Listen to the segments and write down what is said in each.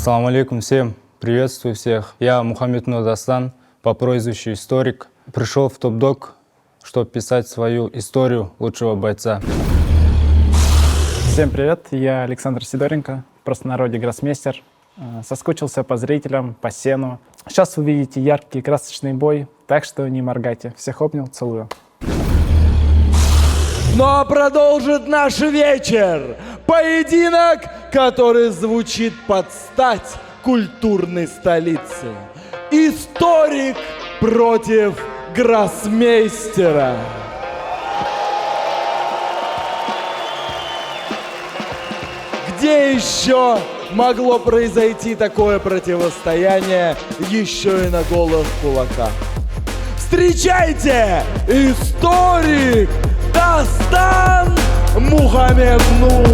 Ассаламу алейкум всем, приветствую всех. Я Мухаммед Дастан, по прозвищу Историк. Пришел в Топ-Дог, чтобы писать свою историю лучшего бойца. Всем привет, я Александр Сидоренко, в простонародье гроссмейстер. Соскучился по зрителям, по сцену. Сейчас вы видите яркий красочный бой, так что не моргайте. Всех обнял, целую. Ну а продолжит наш вечер поединок, который звучит под стать культурной столице. Историк против гроссмейстера. Где еще могло произойти такое противостояние, еще и на голых кулаках? Встречайте, историк Дастан Мухаммеднур!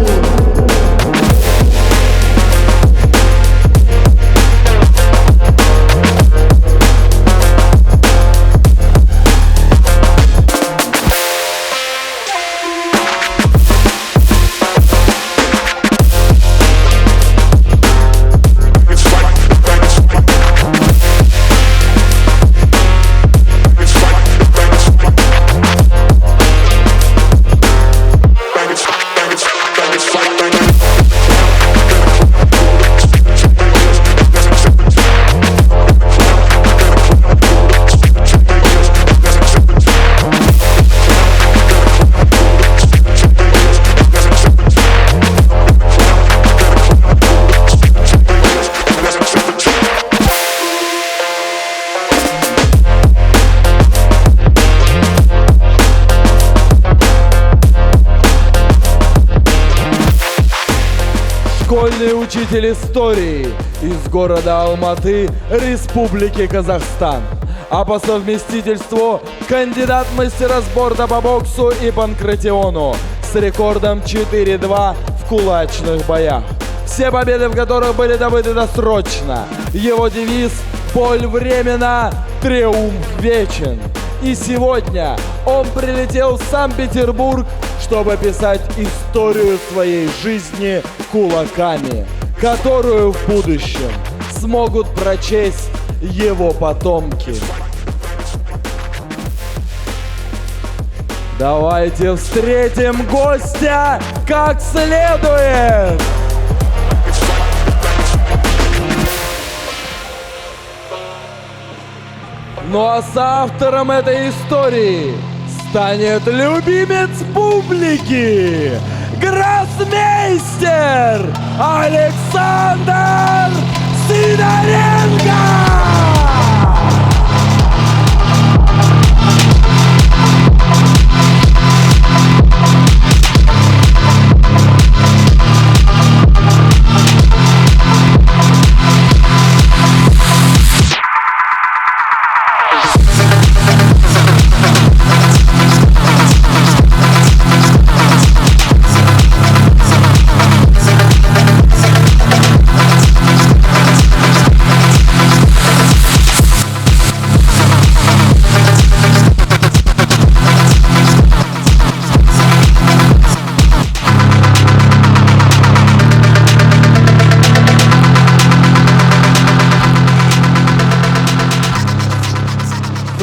Школьный учитель истории из города Алматы, Республики Казахстан. А по совместительству кандидат мастера спорта по боксу и панкратиону с рекордом 4-2 в кулачных боях. Все победы в которых были добыты досрочно. Его девиз «Боль временна, триумф вечен». И сегодня он прилетел в Санкт-Петербург, чтобы писать историю своей жизни кулаками, которую в будущем смогут прочесть его потомки. Давайте встретим гостя как следует! Ну а соавтором этой истории станет любимец публики, гроссмейстер Александр Сидоренко!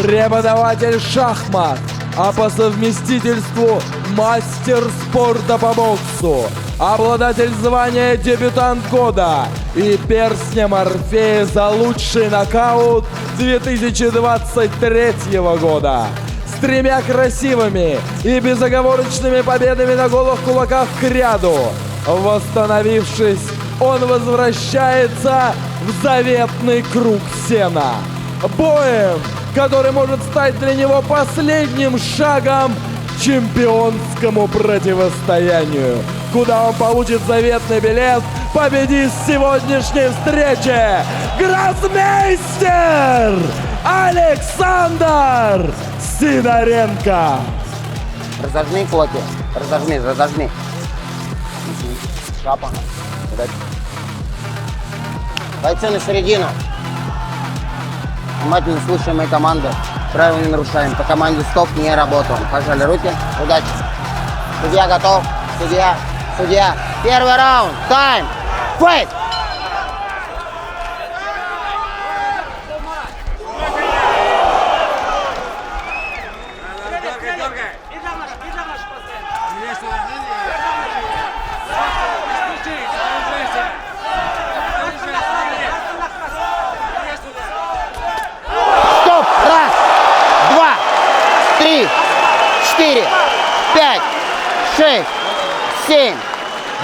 Преподаватель шахмат, а по совместительству мастер спорта по боксу, обладатель звания дебютант года и перстня Морфея за лучший нокаут 2023 года. С 3 красивыми и безоговорочными победами на голых кулаках к ряду. Восстановившись, он возвращается в заветный круг сена. Боем, который может стать для него последним шагом к чемпионскому противостоянию, куда он получит заветный билет победить в сегодняшней встрече. Гроссмейстер Александр Сидоренко. Разожми кулаки, разожми. Шапа. Бойцы на середину. Внимательно слушаем мои команды. Правила не нарушаем. По команде стоп, не работаем. Пожали руки. Удачи. Судья готов. Судья. Первый раунд. Тайм. Файт. 5, 6, 7,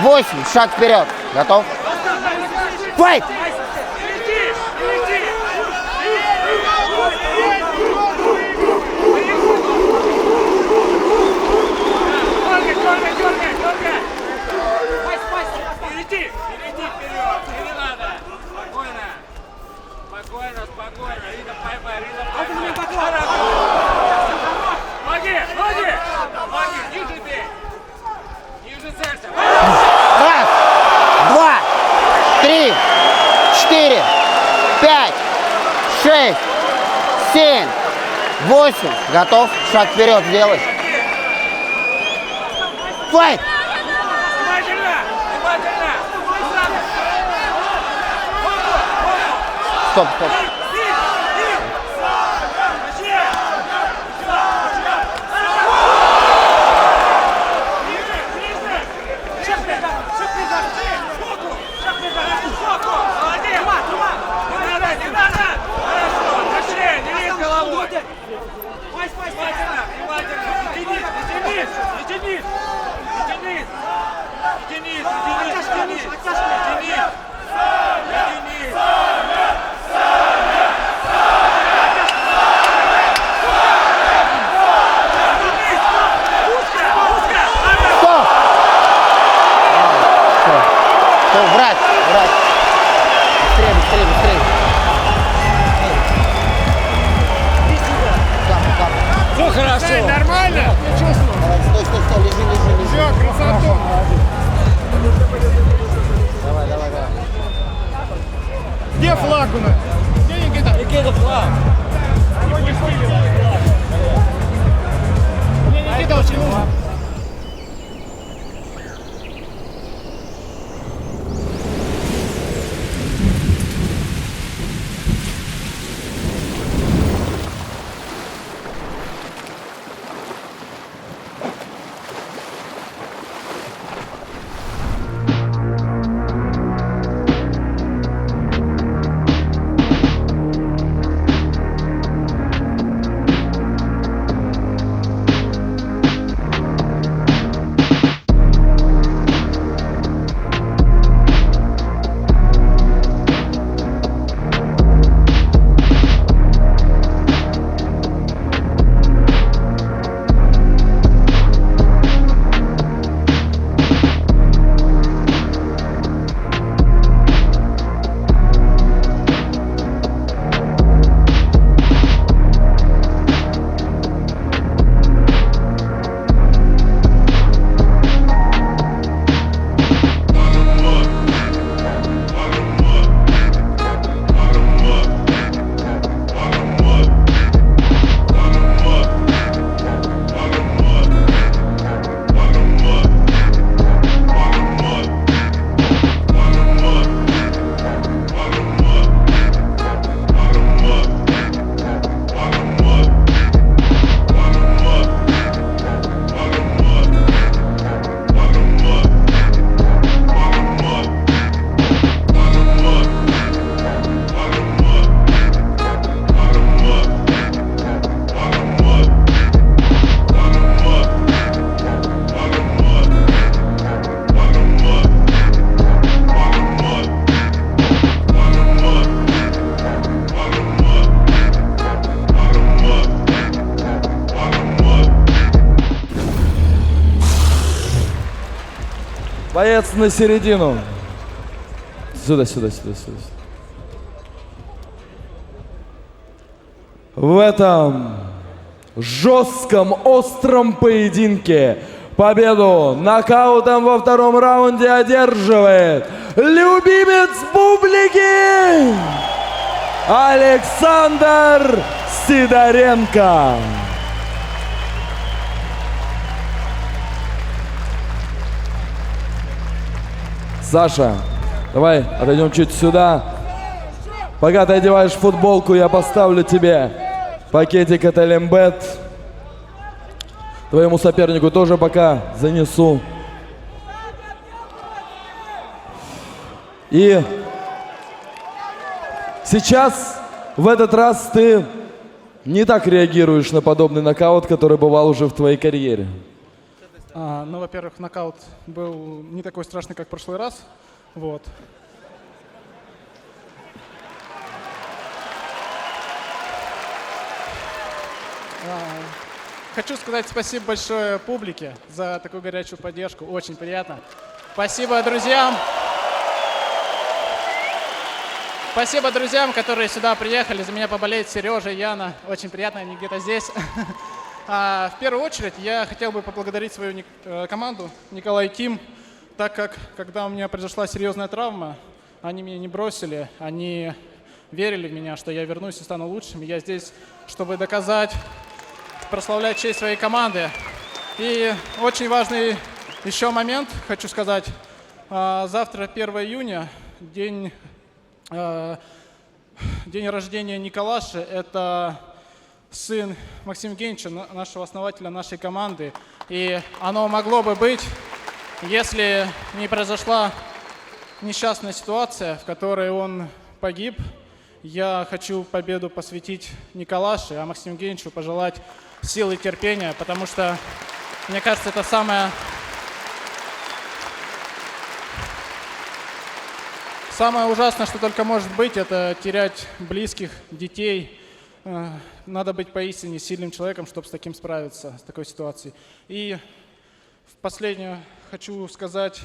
8. Шаг вперед. Готов? Файт! Спокойно, Рита, поймай, ноги, ниже бей, ниже целься. Раз, два, 3, 4, 5, 6, 7, 8. Готов? Шаг вперед сделай. Файт! Внимательно! Стоп, стоп. Брать, брать. Быстрее, быстрее, быстрее. Все хорошо. Нормально? Давай, стой, лежи. Все, красоту. Давай. Где флаг у нас? Где Никита? Никита, флаг. Не пустили флаг. Мне Никита очень нужен. Боец на середину. Сюда. В этом жестком, остром поединке победу нокаутом во втором раунде одерживает любимец публики Александр Сидоренко. Саша, давай отойдем чуть сюда. Пока ты одеваешь футболку, я поставлю тебе пакетик от Элембет. Твоему сопернику тоже пока занесу. И сейчас, в этот раз, ты не так реагируешь на подобный нокаут, который бывал уже в твоей карьере. Ну, во-первых, нокаут был не такой страшный, как в прошлый раз. Вот. Хочу сказать спасибо большое публике за такую горячую поддержку. Очень приятно. Спасибо друзьям. Спасибо друзьям, которые сюда приехали. За меня поболеют Сережа, Яна. Очень приятно, они где-то здесь. В первую очередь я хотел бы поблагодарить свою команду Николай Тим, так как, когда у меня произошла серьезная травма, они меня не бросили, они верили в меня, что я вернусь и стану лучшим. Я здесь, чтобы доказать, прославлять честь своей команды. И очень важный еще момент, хочу сказать. Завтра, 1 июня, день рождения Николаши. Это сын Максима Евгеньевича, нашего основателя нашей команды. И оно могло бы быть, если не произошла несчастная ситуация, в которой он погиб. Я хочу победу посвятить Николаше, а Максиму Евгеньевичу пожелать силы и терпения, потому что, мне кажется, это самое ужасное, что только может быть, это терять близких, детей. Надо быть поистине сильным человеком, чтобы с таким справиться, с такой ситуацией. И в последнее хочу сказать,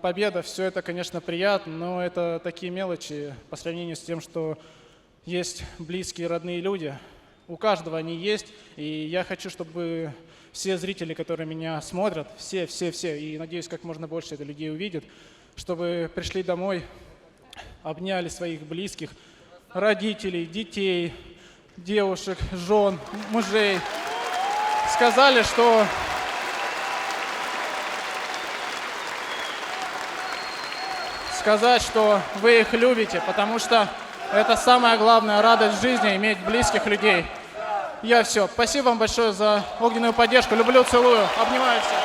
победа, все это, конечно, приятно, но это такие мелочи по сравнению с тем, что есть близкие, родные люди. У каждого они есть, и я хочу, чтобы все зрители, которые меня смотрят, все, и надеюсь, как можно больше это людей увидят, чтобы пришли домой, обняли своих близких, родителей, детей, девушек, жен, мужей, сказали, что вы их любите, потому что это самая главная радость в жизни, иметь близких людей. Я все. Спасибо вам большое за огненную поддержку. Люблю, целую, обнимаю всех.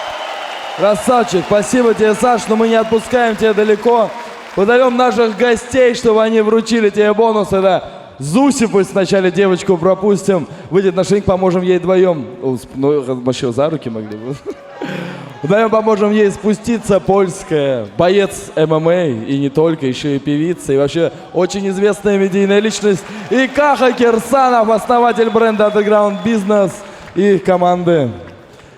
Красавчик, спасибо тебе, Саш, но мы не отпускаем тебя далеко. Позовем наших гостей, чтобы они вручили тебе бонусы. Да. Зуси пусть вначале девочку пропустим. Выйдет на шейник, поможем ей вдвоем. Ну, вообще за руки могли бы. Вдвоем поможем ей спуститься. Польская, боец ММА и не только, еще и певица. И вообще очень известная медийная личность. И Каха Кирсанов, основатель бренда Underground Business и их команды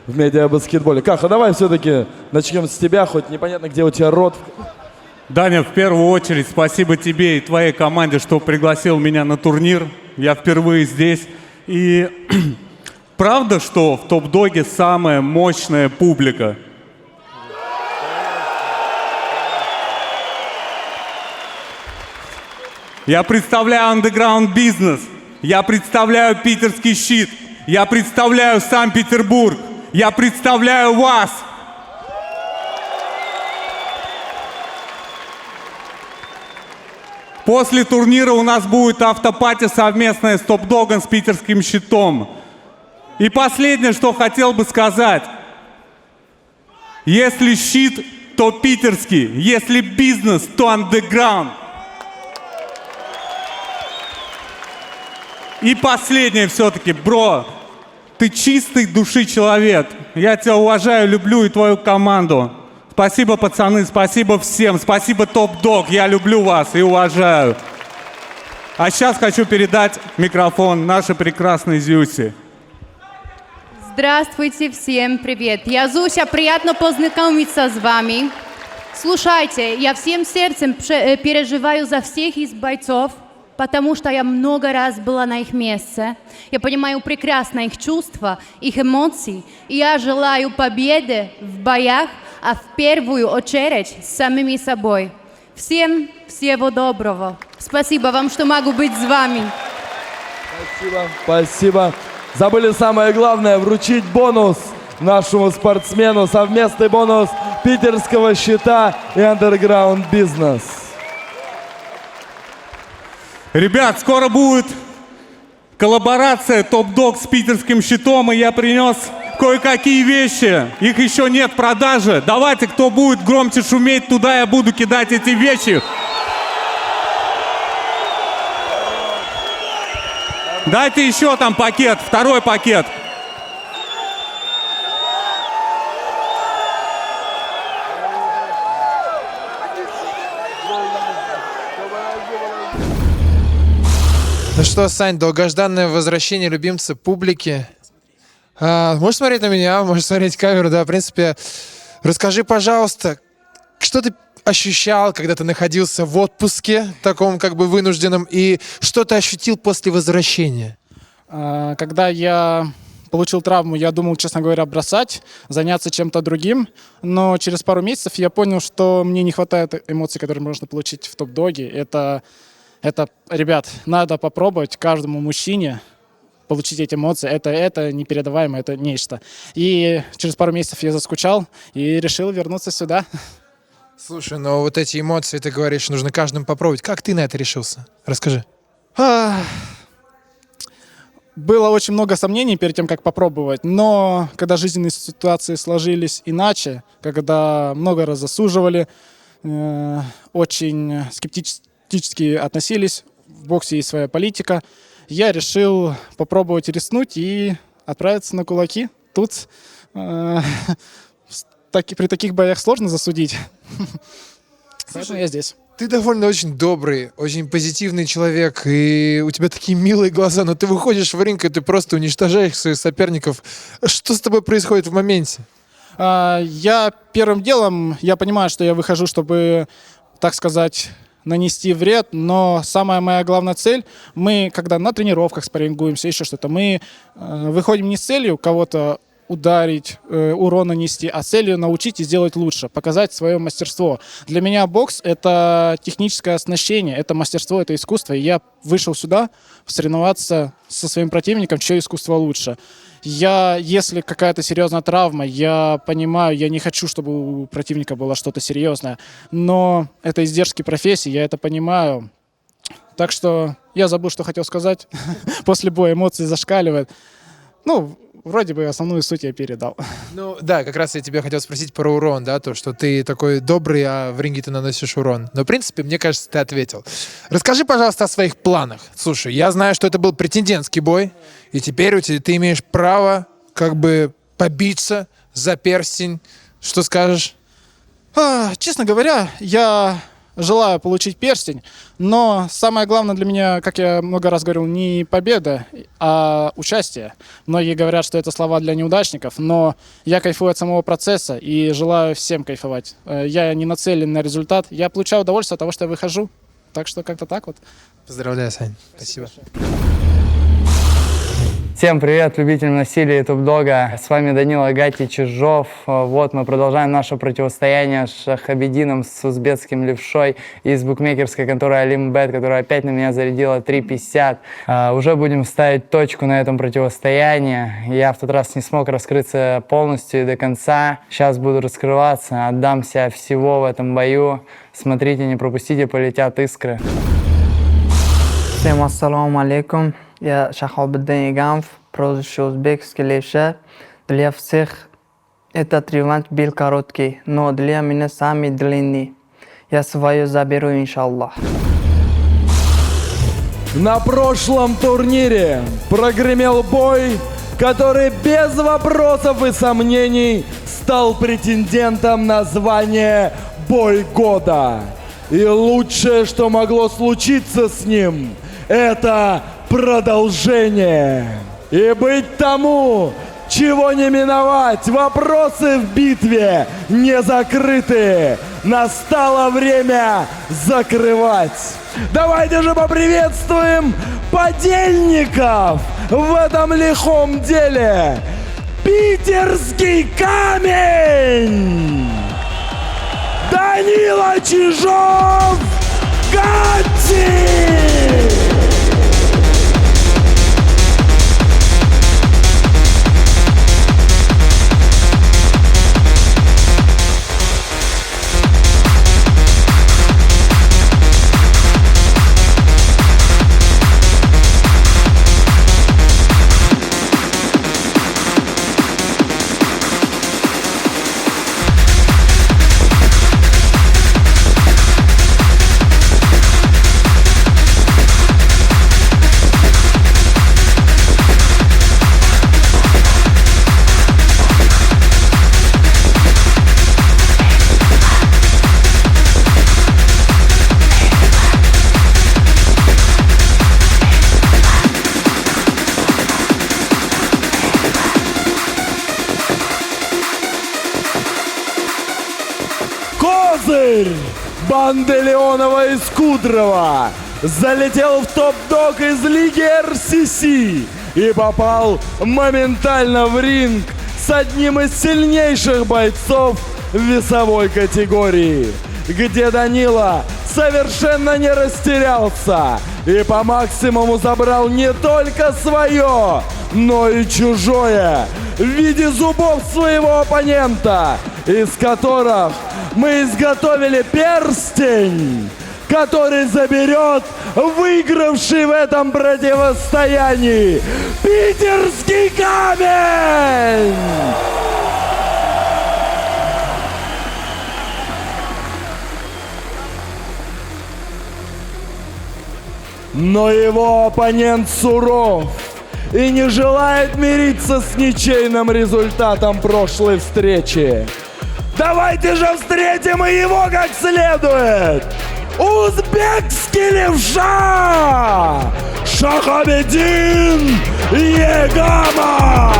в медиабаскетболе. Каха, давай все-таки начнем с тебя, хоть непонятно, где у тебя рот. Даня, в первую очередь спасибо тебе и твоей команде, что пригласил меня на турнир. Я впервые здесь. И правда, что в Топ-Доге самая мощная публика? Я представляю Underground Business. Я представляю Питерский щит. Я представляю Санкт-Петербург. Я представляю вас. После турнира у нас будет автопати совместная с Топ-Догом, с Питерским щитом. И последнее, что хотел бы сказать. Если щит, то питерский. Если бизнес, то андеграунд. И последнее все-таки, бро. Ты чистой души человек. Я тебя уважаю, люблю и твою команду. Спасибо, пацаны, спасибо всем, спасибо Топ-Дог, я люблю вас и уважаю. А сейчас хочу передать микрофон нашей прекрасной Зюсе. Здравствуйте, всем привет. Я Зуся, приятно познакомиться с вами. Слушайте, я всем сердцем переживаю за всех из бойцов, потому что я много раз была на их месте. Я понимаю прекрасно их чувства, их эмоции. И я желаю победы в боях, а в первую очередь с самими собой. Всем всего доброго. Спасибо вам, что могу быть с вами. Спасибо. Забыли самое главное, вручить бонус нашему спортсмену. Совместный бонус Питерского щита и Underground Business. Ребят, скоро будет коллаборация Топ-Дог с Питерским щитом, и я принес кое-какие вещи. Их еще нет в продаже. Давайте, кто будет громче шуметь, туда я буду кидать эти вещи. Дайте еще там пакет, второй пакет. Ну что, Сань, долгожданное возвращение любимца публики. Можешь смотреть на меня, можешь смотреть камеру, да, в принципе. Расскажи, пожалуйста, что ты ощущал, когда ты находился в отпуске, таком как бы вынужденном, и что ты ощутил после возвращения? Когда я получил травму, я думал, честно говоря, бросать, заняться чем-то другим, но через пару месяцев я понял, что мне не хватает эмоций, которые можно получить в топ-доге. Это, ребят, надо попробовать каждому мужчине получить эти эмоции. Это непередаваемо, это нечто. И через пару месяцев я заскучал и решил вернуться сюда. Слушай, но вот эти эмоции, ты говоришь, нужно каждому попробовать. Как ты на это решился? Расскажи. Было очень много сомнений перед тем, как попробовать, но когда жизненные ситуации сложились иначе, когда много раз засуживали, очень скептически относились, в боксе есть своя политика, я решил попробовать рискнуть и отправиться на кулаки. Тут при таких боях сложно засудить. Поэтому я здесь. Ты довольно очень добрый, очень позитивный человек, и у тебя такие милые глаза, но ты выходишь в ринг, и ты просто уничтожаешь своих соперников. Что с тобой происходит в моменте? Я первым делом, я понимаю, что я выхожу, чтобы, так сказать, нанести вред, но самая моя главная цель, мы, когда на тренировках спаррингуемся, еще что-то, мы выходим не с целью кого-то ударить, урон нанести, а целью научить и сделать лучше, показать свое мастерство. Для меня бокс — это техническое оснащение, это мастерство, это искусство. И я вышел сюда соревноваться со своим противником, чье искусство лучше. Если какая-то серьезная травма, я понимаю, я не хочу, чтобы у противника было что-то серьезное, но это издержки профессии, я это понимаю. Так что я забыл, что хотел сказать. После боя эмоции зашкаливают. Вроде бы основную суть я передал. Ну да, как раз я тебя хотел спросить про урон, да, то, что ты такой добрый, а в ринге ты наносишь урон. Но, в принципе, мне кажется, ты ответил. Расскажи, пожалуйста, о своих планах. Слушай, я знаю, что это был претендентский бой, и теперь ты имеешь право как бы побиться за перстень. Что скажешь? Честно говоря, я желаю получить перстень, но самое главное для меня, как я много раз говорил, не победа, а участие. Многие говорят, что это слова для неудачников, но я кайфую от самого процесса и желаю всем кайфовать. Я не нацелен на результат, я получаю удовольствие от того, что я выхожу. Так что как-то так вот. Поздравляю, Сань. Спасибо. Всем привет, любителям насилия и топ-дога. С вами Данила Гати Чижов. Вот мы продолжаем наше противостояние с Шахабедином, с узбекским левшой из букмекерской конторы Олимбет, которая опять на меня зарядила 3,50. Уже будем ставить точку на этом противостоянии. Я в тот раз не смог раскрыться полностью и до конца. Сейчас буду раскрываться, отдам себя всего в этом бою. Смотрите, не пропустите, полетят искры. Всем ассаламу алейкум. Я Шахабеддин Иганов, прозвище узбекский левша. Для всех этот реванш был короткий, но для меня самый длинный. Я свое заберу, иншаллах. На прошлом турнире прогремел бой, который без вопросов и сомнений стал претендентом на звание «Бой года». И лучшее, что могло случиться с ним, это продолжение. И быть тому, чего не миновать, вопросы в битве не закрыты. Настало время закрывать. Давайте же поприветствуем подельников в этом лихом деле. Питерский камень! Данила Чижов! Гати! Козырь банды Леонова и Скудрова залетел в топ-дог из лиги РСС и попал моментально в ринг с одним из сильнейших бойцов весовой категории, где Данила совершенно не растерялся и по максимуму забрал не только свое, но и чужое в виде зубов своего оппонента, из которых мы изготовили перстень, который заберет выигравший в этом противостоянии питерский камень! Но его оппонент суров и не желает мириться с ничейным результатом прошлой встречи. Давайте же встретим и его как следует! Узбекский левша! Шахабеддин Егама!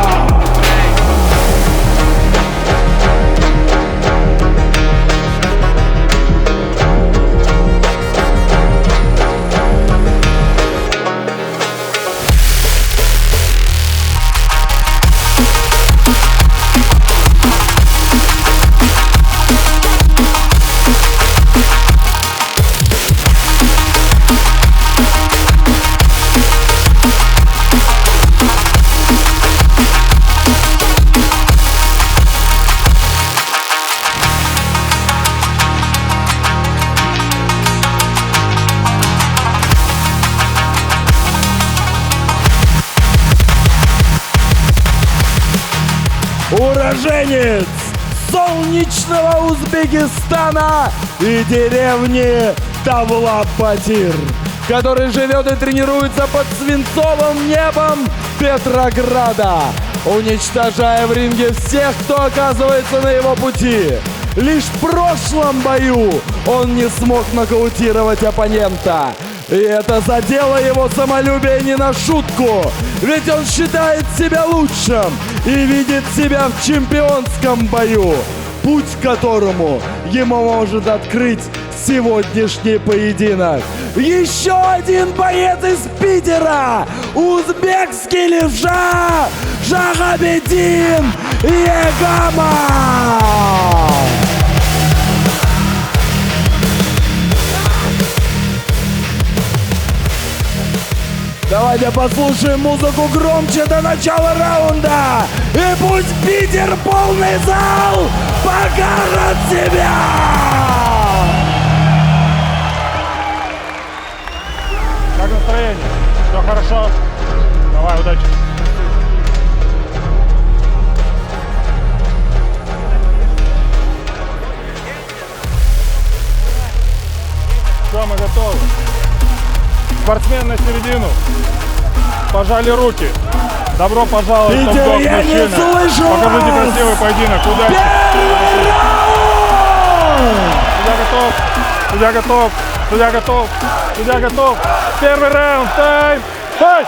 Уроженец солнечного Узбекистана и деревни Тавлабатир, который живет и тренируется под свинцовым небом Петрограда, уничтожая в ринге всех, кто оказывается на его пути. Лишь в прошлом бою он не смог нокаутировать оппонента. И это задело его самолюбие не на шутку, ведь он считает себя лучшим и видит себя в чемпионском бою, путь к которому ему может открыть сегодняшний поединок. Еще один боец из Питера, узбекский левша Шахабеддин Егама! Давайте послушаем музыку громче до начала раунда. И пусть Питер полный зал покажет себя! Как настроение? Все хорошо? Давай, удачи. Все, мы готовы. Спортсмен на середину. Пожали руки. Добро пожаловать в топ-дог мужчина. Покажите красивый поединок. Удачи. Судья готов. Судья готов. Судья готов. Судья готов. Первый раунд. Тайм. Файт!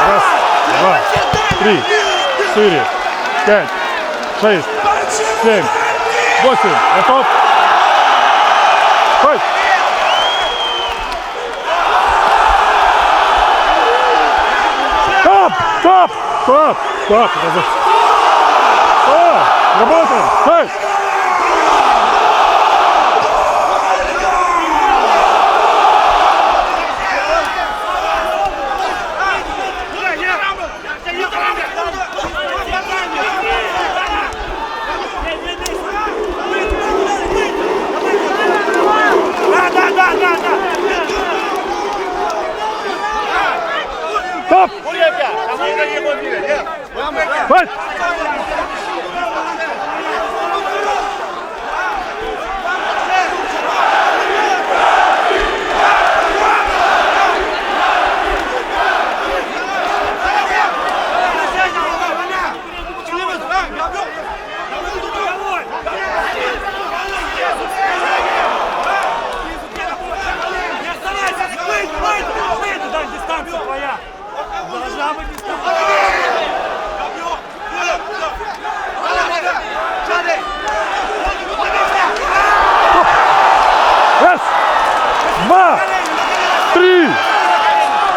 Раз, два, три, 4, 5, 6, 7, 8. Готов? Файт! Стоп! Стоп! Стоп! Стоп! Работаем! Файт! Стоп! Файт!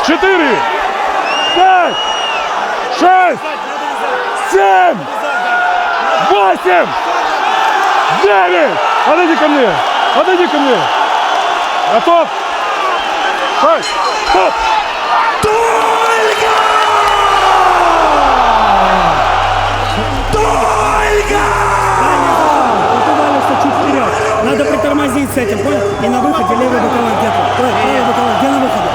4, 5, 6, 7, 8, 9. Подойди ко мне. Подойди ко мне. Готов? Файт. Стоп. Чуть вперед. Надо притормозить с этим, понял? И на выходе левый боковой где-то. Правый боковой, где на выходе?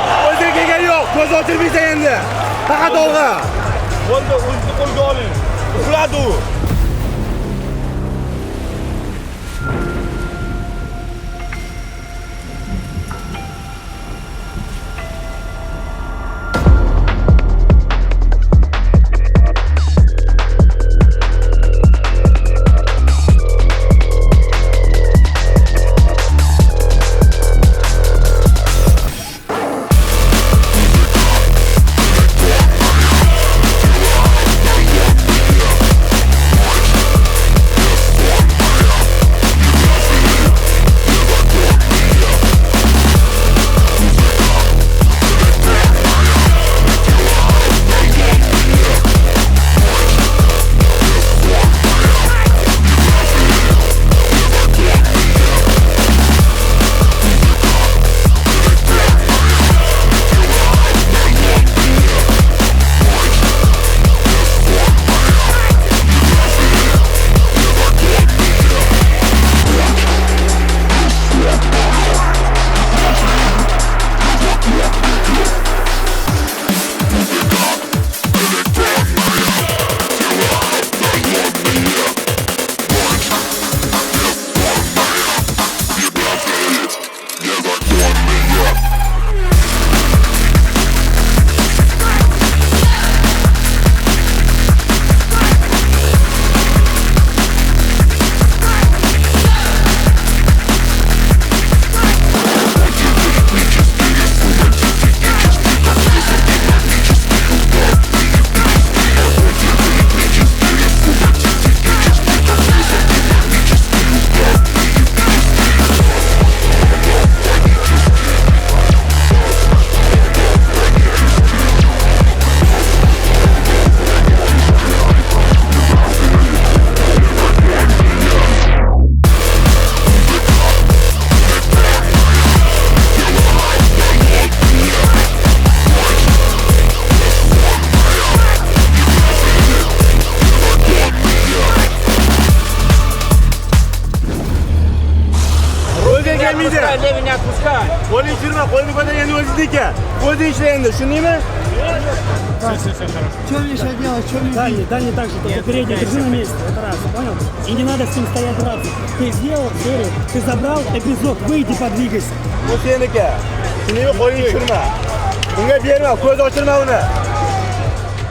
Что мне сейчас делать? Что мне делать? Да, не так же, только передний, держи на месте, это раз, понял? И не надо с ним стоять драться. Ты сделал серию, ты забрал эпизод, выйди, подвигайся.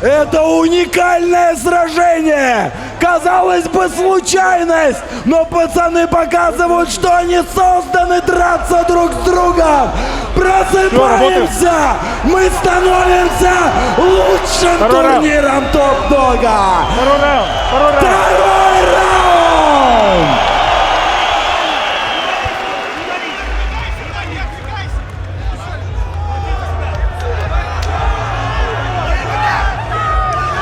Это уникальное сражение! Казалось бы, случайность, но пацаны показывают, что они созданы драться друг с другом. Просыпаемся! Мы становимся лучшим турниром Топ-Дога! Второй раунд!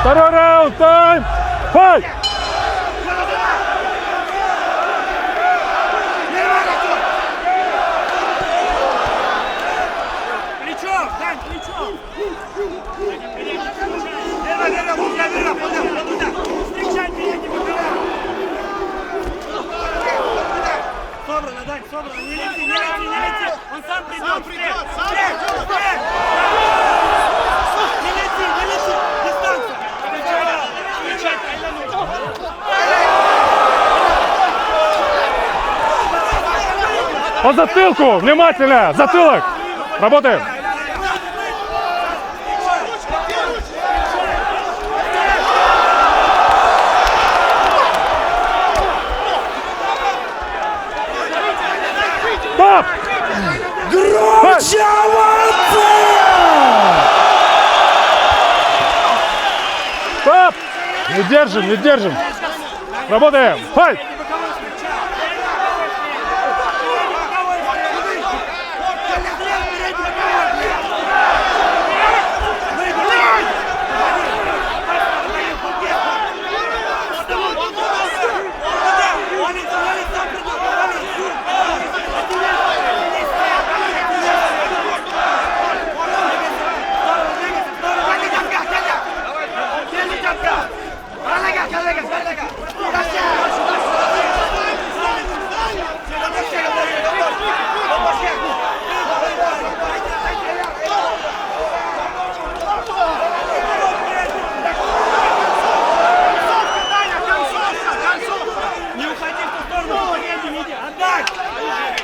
Второй раунд, тайм! Файт! Собрано, Дань, собрано. Не лети, не лети, не лети. Он сам придет. Не лети. Дистанция. По затылку! Внимательно! Затылок! Работаем! Стоп! Громче Стоп! Не держим, не держим! Работаем! Файт!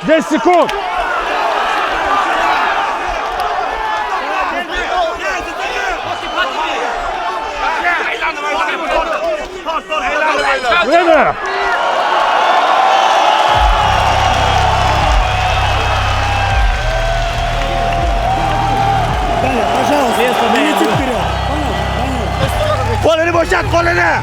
10 секунд! Время! Даня, пожалуйста, не лети вперед. Понял? Даня.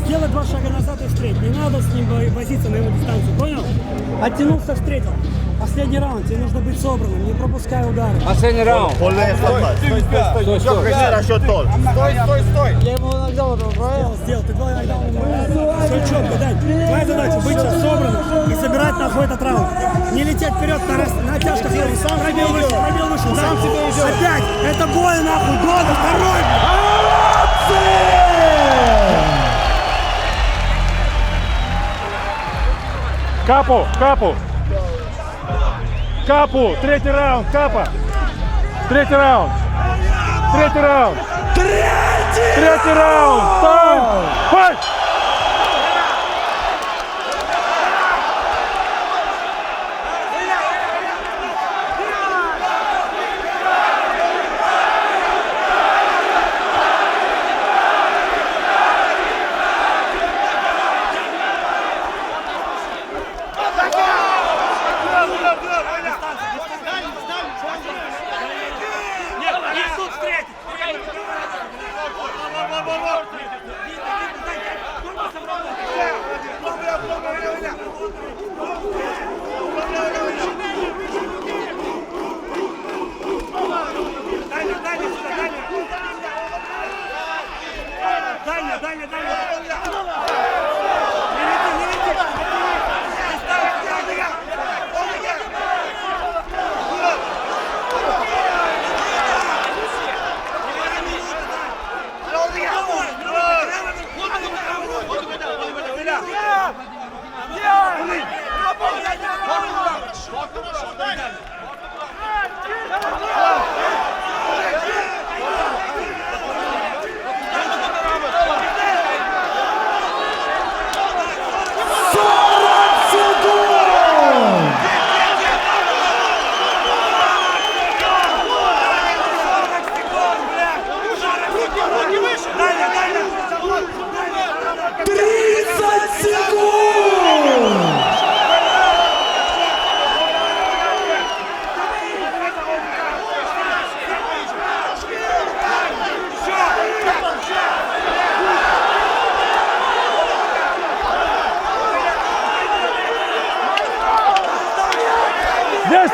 Сделай 2 шага назад и встреть. Не надо с ним возиться на его дистанцию, понял? Оттянулся, встретил. Последний раунд, тебе нужно быть собранным, не пропускай удары. Последний раунд. Стой. Я ему нокдаун направил. Сделал, ты 2 нокдауна направил. Все четко, Дань. Твоя задача быть сейчас собранным и собирать нахуй этот раунд. Не лететь вперед на оттяжках. Пробил выше. Сам себе идет. Опять, это бой нахуй, года, второй. Капу, третий раунд, Капа. Третий раунд. Третий раунд. Тайм. Файт!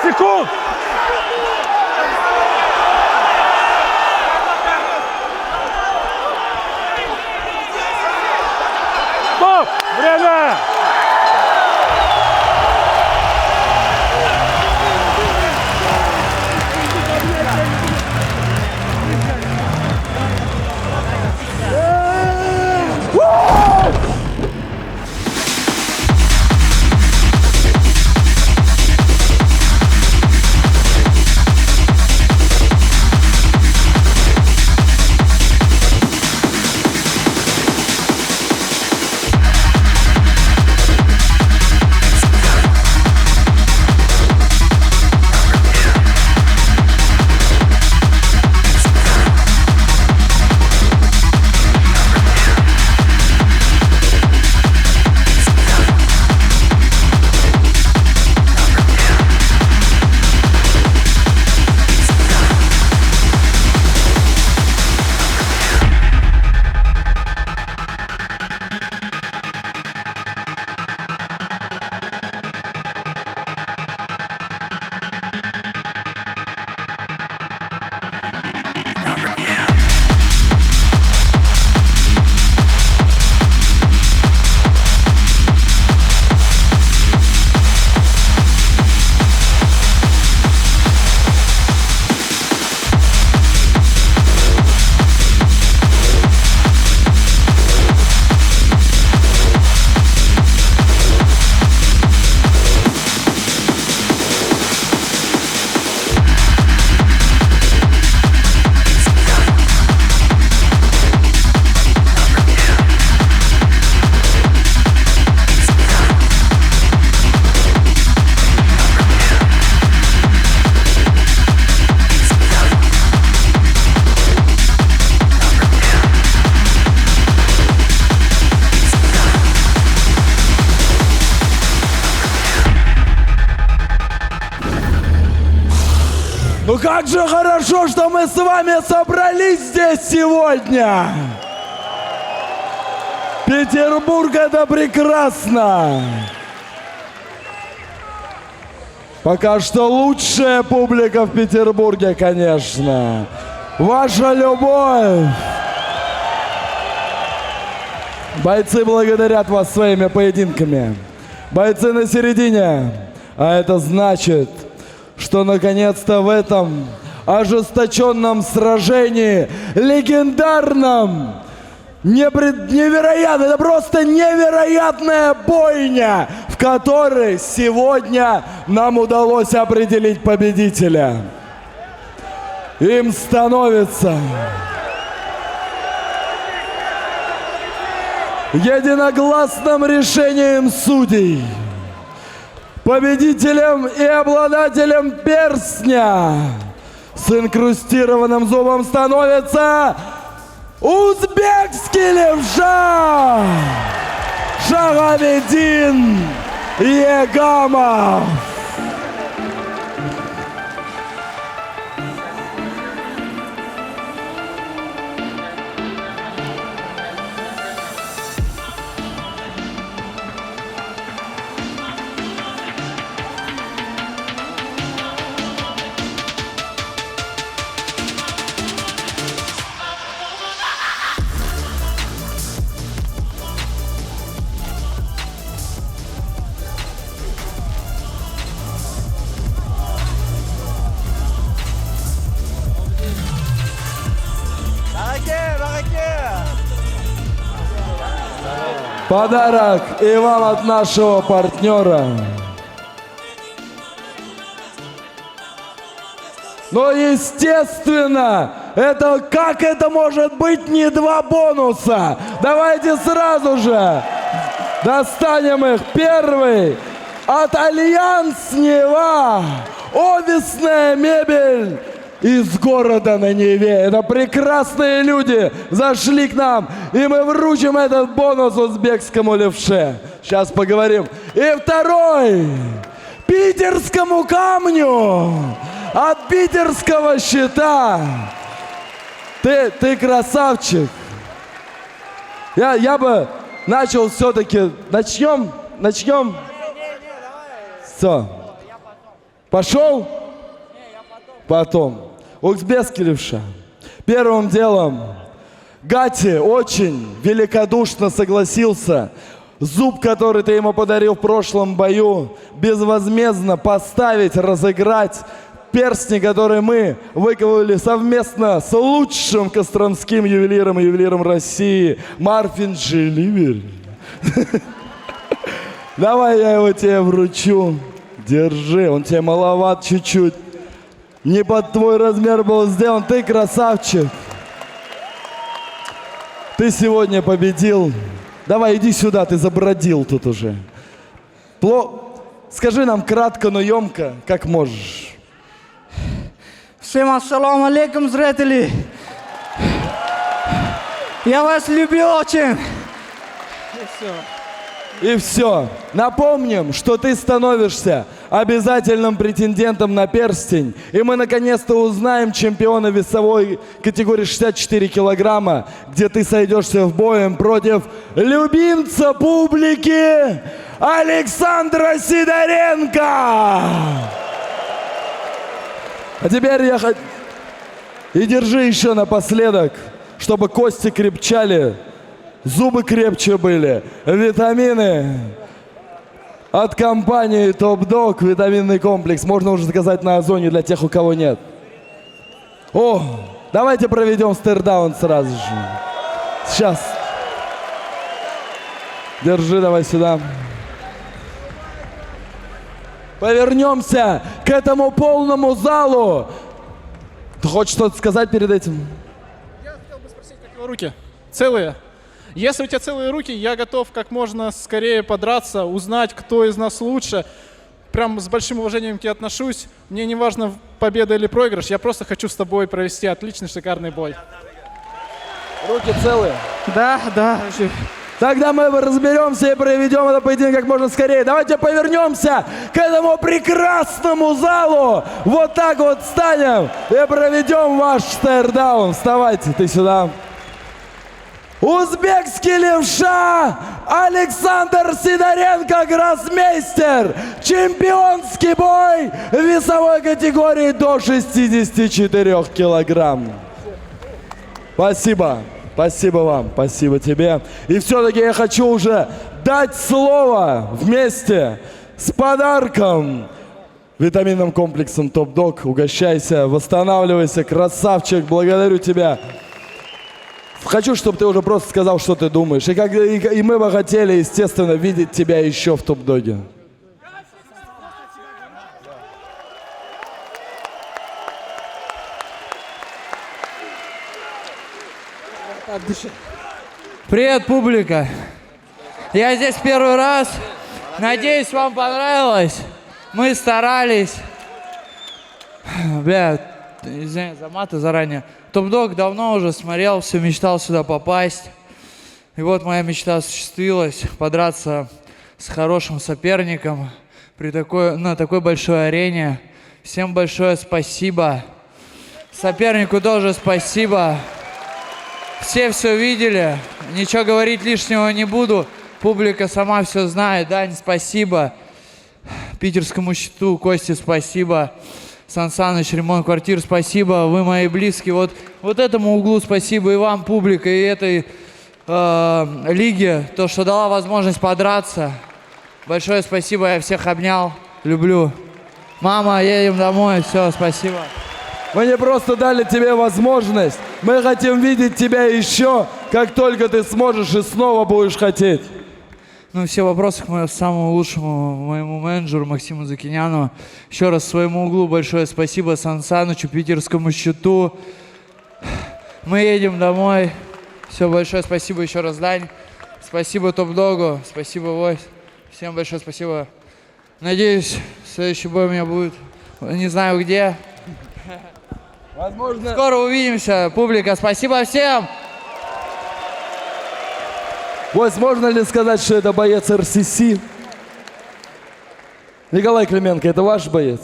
Секунд! Победа! Ну как же хорошо, что мы с вами собрались здесь сегодня! Петербург — это прекрасно! Пока что лучшая публика в Петербурге, конечно. Ваша любовь! Бойцы благодарят вас своими поединками. Бойцы на середине. А это значит, что наконец-то в этом ожесточенном сражении, легендарном, невероятно, это просто невероятная бойня, в которой сегодня нам удалось определить победителя. Им становится единогласным решением судей победителем и обладателем перстня с инкрустированным зубом становится узбекский левша Шагабеддин Егамов. Подарок и вам от нашего партнера. Но естественно, как это может быть не два бонуса? Давайте сразу же достанем их. Первый от Альянс Нева. Офисная мебель из города на Неве. Это прекрасные люди зашли к нам, и мы вручим этот бонус узбекскому левше. Сейчас поговорим. И второй питерскому камню от питерского щита. Ты красавчик. Я бы начал все-таки. Начнем. Все. Пошел? Потом. Узбекский левша. Первым делом Гати очень великодушно согласился зуб, который ты ему подарил в прошлом бою, безвозмездно поставить, разыграть перстни, которые мы выковали совместно с лучшим костромским ювелиром и ювелиром России Марфин Джеливер. Давай я его тебе вручу. Держи, он тебе маловат чуть-чуть. Не под твой размер был сделан. Ты красавчик. Ты сегодня победил. Давай, иди сюда, ты забродил тут уже. Скажи нам кратко, но емко, как можешь. Всем ассаламу алейкум, зрители. Я вас люблю очень. И все. Напомним, что ты становишься обязательным претендентом на перстень. И мы наконец-то узнаем чемпиона весовой категории 64 килограмма, где ты сойдешься в боем против любимца публики Александра Сидоренко. А теперь я хочу... И держи еще напоследок, чтобы кости крепчали, зубы крепче были, витамины от компании Top Dog, витаминный комплекс. Можно уже заказать на Озоне для тех, у кого нет. О, давайте проведем стейрдаун сразу же. Сейчас. Держи, давай сюда. Повернемся к этому полному залу. Ты хочешь что-то сказать перед этим? Я хотел бы спросить, как его руки? Целые? Если у тебя целые руки, я готов как можно скорее подраться, узнать, кто из нас лучше. Прям с большим уважением к тебе отношусь. Мне не важно, победа или проигрыш. Я просто хочу с тобой провести отличный, шикарный бой. Руки целые? Да. Тогда мы разберемся и проведем этот поединок как можно скорее. Давайте повернемся к этому прекрасному залу. Вот так вот встанем и проведем ваш стейрдаун. Вставайте, ты сюда. Узбекский левша Александр Сидоренко, гроссмейстер. Чемпионский бой в весовой категории до 64 килограмм. Спасибо. Спасибо вам, спасибо тебе. И все-таки я хочу уже дать слово вместе с подарком. Витаминным комплексом Top Dog. Угощайся, восстанавливайся, красавчик, благодарю тебя. Хочу, чтобы ты уже просто сказал, что ты думаешь. И мы бы хотели, естественно, видеть тебя еще в Top Dog. Привет, публика! Я здесь первый раз. Надеюсь, вам понравилось. Мы старались. Бля, извиняюсь за маты заранее. Top Dog давно уже смотрел, все мечтал сюда попасть. И вот моя мечта осуществилась. Подраться с хорошим соперником на такой большой арене. Всем большое спасибо. Сопернику тоже спасибо. Все видели, ничего говорить лишнего не буду. Публика сама все знает. Дань, спасибо. Питерскому счету, Косте, спасибо. Сан Саныч, ремонт квартир, спасибо. Вы мои близкие. Вот этому углу спасибо и вам, публика, и этой лиге, то, что дала возможность подраться. Большое спасибо, я всех обнял, люблю. Мама, едем домой, все, спасибо. Мы не просто дали тебе возможность, мы хотим видеть тебя еще, как только ты сможешь и снова будешь хотеть. Ну, все вопросы к самому лучшему моему менеджеру Максиму Закиняну. Еще раз своему углу большое спасибо Сан Санычу, питерскому счету. Мы едем домой. Все, большое спасибо еще раз, Дань. Спасибо Top Dog'у, спасибо Войс. Всем большое спасибо. Надеюсь, следующий бой у меня будет, не знаю где. Возможно. Скоро увидимся, публика. Спасибо всем. Можно ли сказать, что это боец РСС? Николай Клименко, это ваш боец?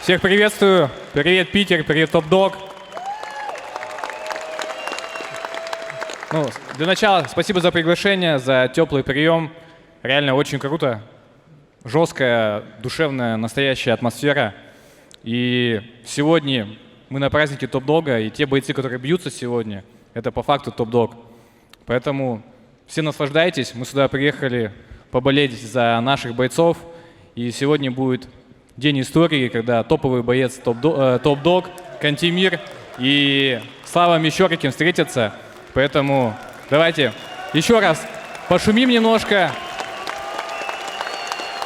Всех приветствую. Привет, Питер, привет, Top Dog. Для начала спасибо за приглашение, за теплый прием. Реально очень круто. Жесткая, душевная, настоящая атмосфера. И сегодня мы на празднике топ-дога, и те бойцы, которые бьются сегодня, это по факту топ-дог. Поэтому все наслаждайтесь, мы сюда приехали поболеть за наших бойцов, и сегодня будет день истории, когда топовый боец топ-дог, Кантемир и Слава Мещеркин встретятся. Поэтому давайте еще раз пошумим немножко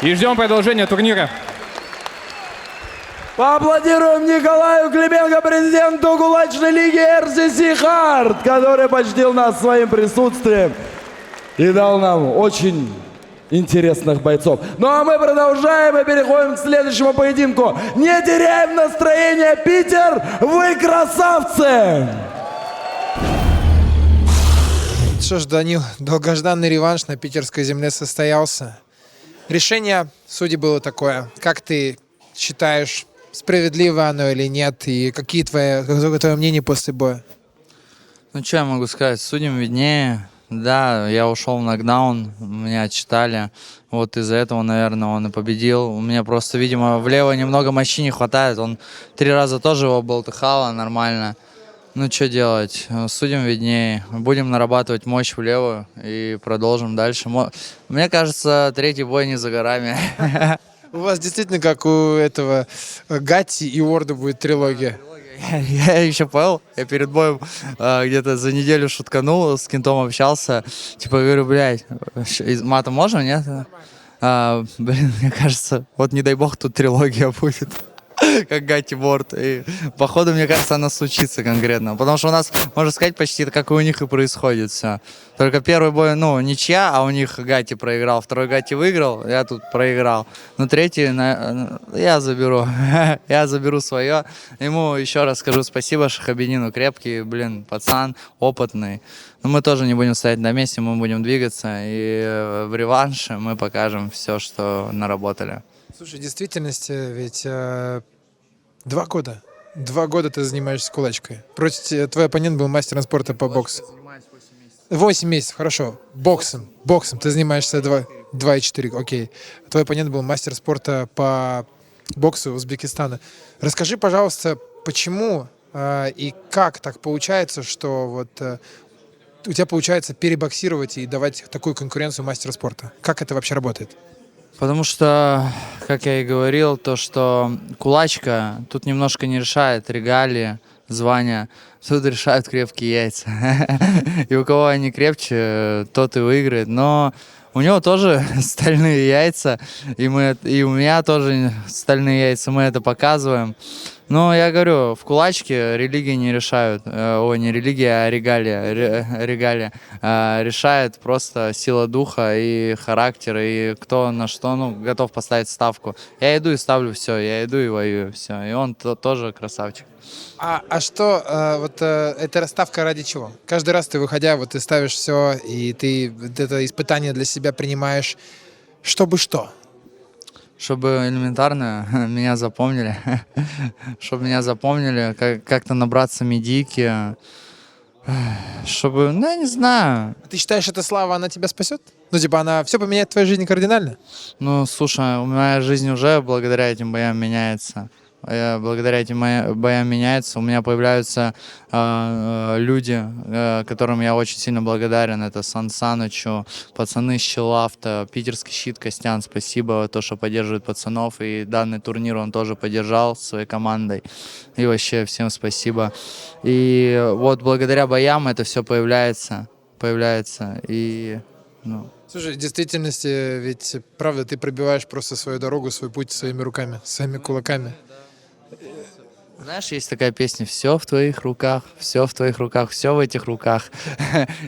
и ждем продолжения турнира. Поаплодируем Николаю Клименко, президенту кулачной лиги RCC Hard, который почтил нас своим присутствием и дал нам очень интересных бойцов. Ну а мы продолжаем и переходим к следующему поединку. Не теряем настроение, Питер! Вы красавцы! Что ж, Данил, долгожданный реванш на питерской земле состоялся. Решение судей было такое. Как ты считаешь, справедливо оно или нет? И какое твое мнение после боя? Ну, что я могу сказать? Судьям виднее. Да, я ушел в нокдаун, меня отчитали. Вот из-за этого, наверное, он и победил. У меня просто, видимо, влево немного мощи не хватает. Он 3 раза тоже его болтыхало нормально. Ну, что делать? Судьям виднее. Будем нарабатывать мощь влево и продолжим дальше. Мне кажется, 3-й бой не за горами. У вас действительно, как у этого Гатти и Уорда, будет трилогия. Я еще понял, я перед боем где-то за неделю шутканул, с кентом общался. Типа, говорю, блядь, матом можно, нет? Блин, мне кажется, вот не дай бог тут трилогия будет. Как Гатти Борт. И походу, мне кажется, она случится конкретно. Потому что у нас, можно сказать, почти как и у них и происходит все. Только первый бой, ну, ничья, а у них Гатти проиграл. Второй Гатти выиграл, я тут проиграл. Но 3-й я заберу. Я заберу свое. Ему еще раз скажу спасибо, Шахабеддину крепкий, блин, пацан, опытный. Но мы тоже не будем стоять на месте, мы будем двигаться. И в реванше мы покажем все, что наработали. Слушай, в действительности ведь 2 года. 2 года ты занимаешься кулачкой. Твой оппонент был мастером спорта по боксу. 8 месяцев, хорошо. Боксом ты занимаешься 2,4, окей. Твой оппонент был мастер спорта по боксу Узбекистана. Расскажи, пожалуйста, почему и как так получается, что вот у тебя получается перебоксировать и давать такую конкуренцию мастеру спорта? Как это вообще работает? Потому что, как я и говорил, то, что кулачка тут немножко не решает регалии, звания, тут решают крепкие яйца. И у кого они крепче, тот и выиграет. Но у него тоже стальные яйца, и у меня тоже стальные яйца, мы это показываем. Но я говорю, в кулачке религии не решают. Ой, не религия, а регалия. Решает просто сила духа и характер, и кто на что, ну, готов поставить ставку. Я иду и ставлю все, я иду и воюю, все. И он тоже красавчик. А что, эта ставка ради чего? Каждый раз ты, выходя, вот ты ставишь все, и ты вот это испытание для себя принимаешь, чтобы что? Чтобы элементарно меня запомнили. Чтобы меня запомнили, как-то набраться медики. Чтобы, ну, я не знаю. Ты считаешь, эта слава, она тебя спасет? Ну, типа, она все поменяет в твоей жизни кардинально? Ну, слушай, моя жизнь уже благодаря этим боям меняется. Благодаря этим боям меняется. У меня появляются люди, которым я очень сильно благодарен. Это Сан Санычу, пацаны с Челавта, питерский щит Костян. Спасибо, то, что поддерживает пацанов. И данный турнир он тоже поддержал своей командой. И вообще всем спасибо. И вот благодаря боям это все появляется. И, ну... Слушай, в действительности, ведь, правда, ты пробиваешь просто свою дорогу, свой путь своими руками, своими кулаками. Знаешь, есть такая песня «Все в твоих руках, все в твоих руках, все в этих руках».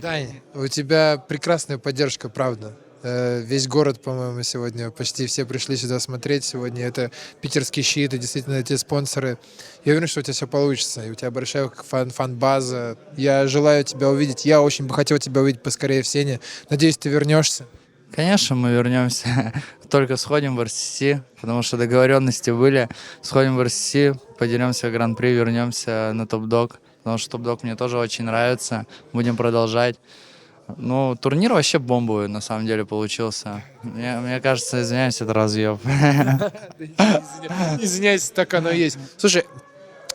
Дань, у тебя прекрасная поддержка, правда. Весь город, по-моему, сегодня почти все пришли сюда смотреть. Сегодня это питерский щит, и действительно эти спонсоры. Я уверен, что у тебя все получится, и у тебя большая фан-база. Я желаю тебя увидеть. Я очень бы хотел тебя увидеть поскорее в Сене. Надеюсь, ты вернешься. Конечно, мы вернемся. Только сходим в РСС, потому что договоренности были. Сходим в РСС, подеремся в Гран-при, вернемся на топ-дог, потому что топ-дог мне тоже очень нравится. Будем продолжать. Ну, турнир вообще бомбовый, на самом деле, получился. Мне кажется, извиняюсь, это разъеб. Извиняюсь, так оно и есть. Слушай,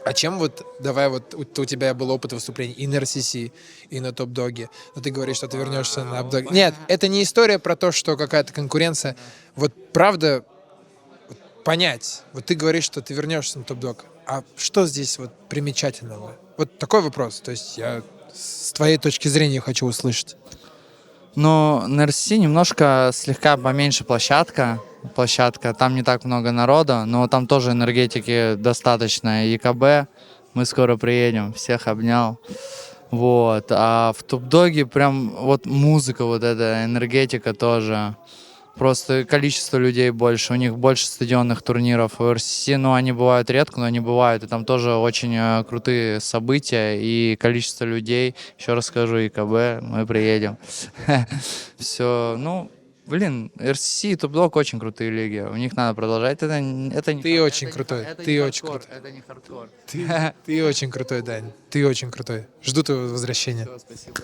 А чем вот, давай вот, у тебя был опыт выступлений и на RCC, и на Топ-Доге, но ты говоришь, что ты вернешься на Апдог. Нет, это не история про то, что какая-то конкуренция. Вот правда вот понять, вот ты говоришь, что ты вернешься на Топ-Дог, а что здесь вот примечательного? Вот такой вопрос, то есть я с твоей точки зрения хочу услышать. Ну, на RCC немножко слегка поменьше площадка, там не так много народа, но там тоже энергетики достаточно. ЕКБ, мы скоро приедем, всех обнял. Вот, а в Топ-Доге прям вот музыка, вот эта энергетика тоже. Просто количество людей больше, у них больше стадионных турниров. В RCC, ну, они бывают редко, но они бывают. И там тоже очень крутые события и количество людей. Еще раз скажу, ИКБ, мы приедем. Все, ну, блин, RCC и Топ-Дог очень крутые лиги. У них надо продолжать. Это не Ты очень крутой, ты очень крутой. Это не хардкор. Ты очень крутой, Дань, ты очень крутой. Жду твоего возвращения. Спасибо.